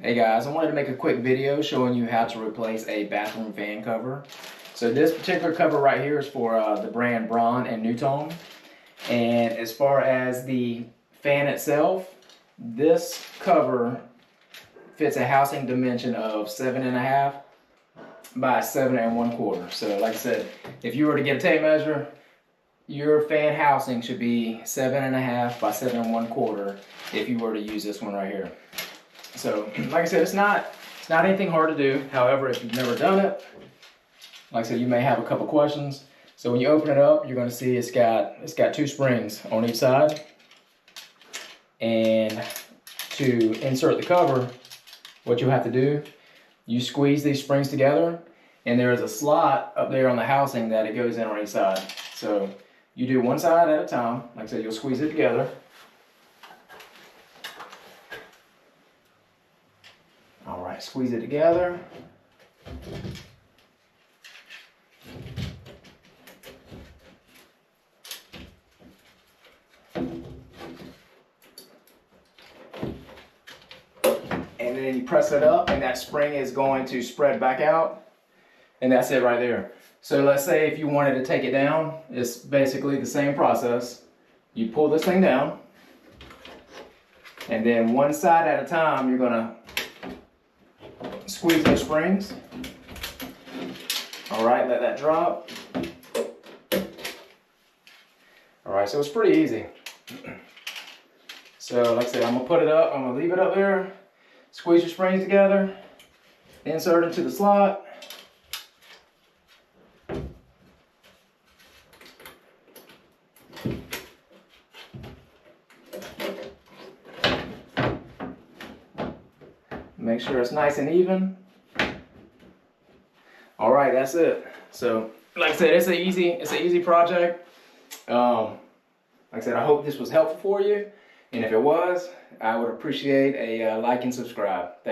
Hey guys, I wanted to make a quick video showing you how to replace a bathroom fan cover. So this particular cover right here is for the brand Broan-NuTone. And as far as the fan itself, this cover fits a housing dimension of 7.5 by 7 1/4. So like I said, if you were to get a tape measure, your fan housing should be 7.5 by 7 1/4 if you were to use this one right here. So, like I said, it's not anything hard to do. However, if you've never done it, like I said, you may have a couple questions. So when you open it up, you're going to see it's got 2 springs on each side. And to insert the cover, what you have to do, you squeeze these springs together, and there is a slot up there on the housing that it goes in on each side. So you do one side at a time. Like I said, you'll squeeze it together. All right, squeeze it together. And then you press it up, and that spring is going to spread back out. And that's it right there. So let's say if you wanted to take it down, it's basically the same process. You pull this thing down, and then one side at a time, you're gonna squeeze those springs. All right, let that drop. All right, so it's pretty easy. So like I said, I'm gonna put it up, I'm gonna leave it up there, squeeze your springs together, insert into the slot. Make sure it's nice and even. All right, that's it. So, like I said, it's an easy project. Like I said, I hope this was helpful for you. And if it was, I would appreciate a like and subscribe.